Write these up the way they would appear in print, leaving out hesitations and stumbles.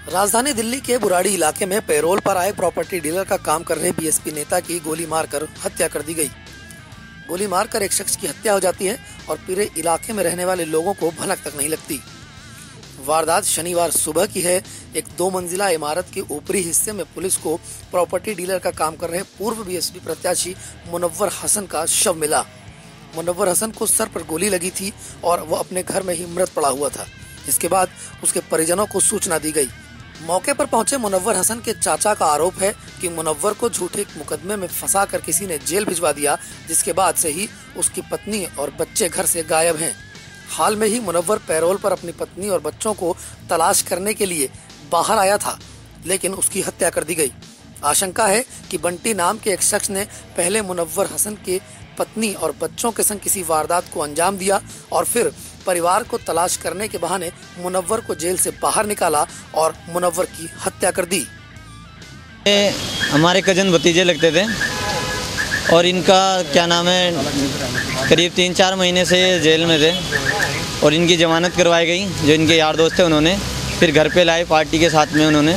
राजधानी दिल्ली के बुराड़ी इलाके में पैरोल पर आए प्रॉपर्टी डीलर का काम कर रहे बीएसपी नेता की गोली मारकर हत्या कर दी गई। गोली मारकर एक शख्स की हत्या हो जाती है और पूरे इलाके में रहने वाले लोगों को भनक तक नहीं लगती। वारदात शनिवार सुबह की है। एक 2 मंजिला इमारत के ऊपरी हिस्से में पुलिस को प्रॉपर्टी डीलर का काम कर रहे पूर्व बीएसपी प्रत्याशी मुनव्वर हसन का शव मिला। मुनव्वर हसन को सर पर गोली लगी थी और वो अपने घर में ही मृत पड़ा हुआ था। इसके बाद उसके परिजनों को सूचना दी गई। मौके पर पहुंचे मुनव्वर हसन के चाचा का आरोप है कि मुनव्वर को झूठे मुकदमे में फंसाकर किसी ने जेल भिजवा दिया, जिसके बाद से ही उसकी पत्नी और बच्चे घर से गायब हैं। हाल में ही मुनव्वर पैरोल पर अपनी पत्नी और बच्चों को तलाश करने के लिए बाहर आया था, लेकिन उसकी हत्या कर दी गई। आशंका है कि बंटी नाम के एक शख्स ने पहले मुनव्वर हसन के पत्नी और बच्चों के संग किसी वारदात को अंजाम दिया और फिर परिवार को तलाश करने के बहाने मुनव्वर को जेल से बाहर निकाला और मुनव्वर की हत्या कर दी। हमारे कजन भतीजे लगते थे और इनका क्या नाम है, करीब 3-4 महीने से ये जेल में थे और इनकी जमानत करवाई गई। जो इनके यार दोस्त थे उन्होंने फिर घर पे लाए, पार्टी के साथ में उन्होंने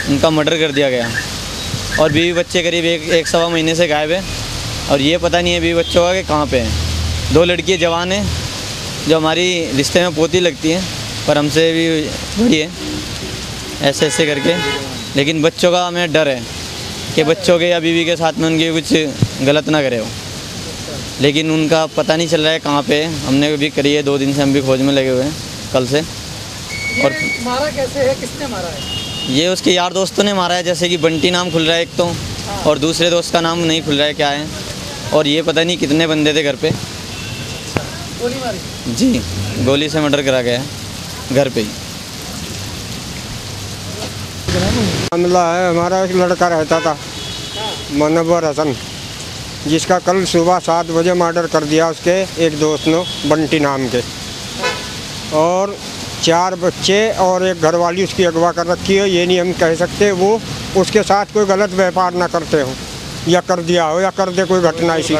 उनका मर्डर कर दिया गया और बीवी बच्चे करीब एक सवा महीने से गायब है और ये पता नहीं है बीवी बच्चों का कि कहाँ पे हैं। 2 लड़कियाँ जवान हैं जो हमारी रिश्ते में पोती लगती हैं, पर हमसे भी बड़ी है ऐसे करके। लेकिन बच्चों का हमें डर है कि बच्चों के या बीवी के साथ में उनकी कुछ गलत ना करे हो, लेकिन उनका पता नहीं चल रहा है कहाँ पे है। हमने भी करी है, 2 दिन से हम भी खोज में लगे हुए हैं कल से। और मारा कैसे है, किसने मारा है? ये उसके यार दोस्तों ने मारा है, जैसे कि बंटी नाम खुल रहा है एक तो, और दूसरे दोस्त का नाम नहीं खुल रहा है क्या है, और ये पता नहीं कितने बंदे थे घर पे। गोली मारी? जी, गोली से मर्डर करा गया है घर पे ही। मामला है, हमारा एक लड़का रहता था मुनव्वर हसन, जिसका कल सुबह 7 बजे मर्डर कर दिया उसके एक दोस्त ने, बंटी नाम के, और 4 बच्चे और एक घरवाली उसकी अगवा कर रखी है। ये नहीं हम कह सकते वो उसके साथ कोई गलत व्यापार ना करते हो या कर दिया हो या कर दे कोई घटना ऐसी।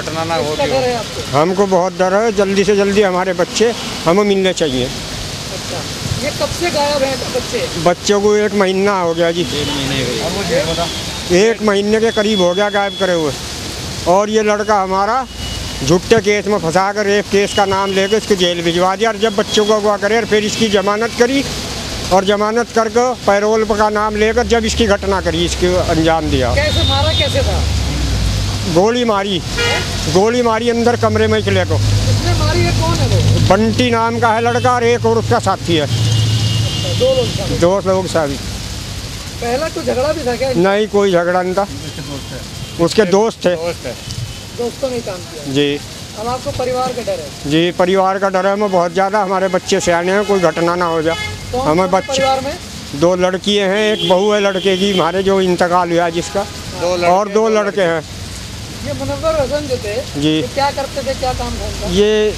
हमको बहुत डर है, जल्दी से जल्दी हमारे बच्चे हमें मिलने चाहिए। अच्छा, ये कब से गायब हैं बच्चे? बच्चों को 1 महीना हो गया जी, 1 महीने के करीब हो गया गायब करे हुए। और ये लड़का हमारा झूठे केस में फंसा कर रेप केस का नाम लेकर इसको जेल भिजवा दिया और जब बच्चों को अगवा करे और फिर इसकी जमानत करी और जमानत करके पैरोल का नाम लेकर जब इसकी घटना करी, इसकी अंजाम दिया। कैसे मारा, कैसे था? गोली मारी अंदर कमरे में अकेले को। किसने मारी है, कौन है वो? बंटी नाम का है लड़का और एक और उसका साथी है। 2 लोग साथी। पहला कोई झगड़ा भी था क्या? नहीं, कोई झगड़ा नहीं था, उसके दोस्त थे। दोस्तों ने काम किया जी। अब आपको परिवार का डर है? जी, परिवार का डर है हमें बहुत ज़्यादा। हमारे बच्चे सियाने हैं, कोई घटना ना हो जाए। तो हमें बच्चे परिवार में 2 लड़कियाँ हैं, एक बहू है लड़के की हमारे जो इंतकाल हुआ जिसका, और 2 लड़के हैं। ये मुनव्वर हसन जो थे जी, तो क्या करते थे, क्या काम था उनका? ये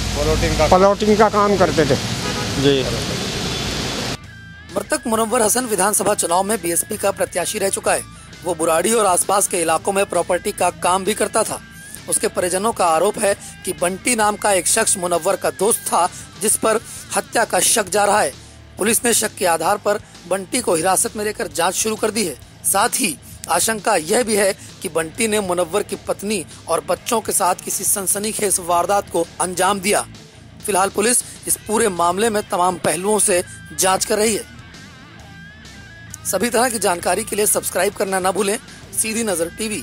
प्लॉटिंग का काम करते थे जी। मृतक मुनव्वर हसन विधानसभा चुनाव में बीएसपी का प्रत्याशी रह चुका है। वो बुराड़ी और आसपास के इलाकों में प्रॉपर्टी का काम भी करता था। उसके परिजनों का आरोप है कि बंटी नाम का एक शख्स मुनव्वर का दोस्त था, जिस पर हत्या का शक जा रहा है। पुलिस ने शक के आधार पर बंटी को हिरासत में लेकर जांच शुरू कर दी है। साथ ही आशंका यह भी है कि बंटी ने मुनव्वर की पत्नी और बच्चों के साथ किसी सनसनीखेज वारदात को अंजाम दिया। फिलहाल पुलिस इस पूरे मामले में तमाम पहलुओं से जांच कर रही है। सभी तरह की जानकारी के लिए सब्सक्राइब करना न भूलें सीधी नजर टीवी।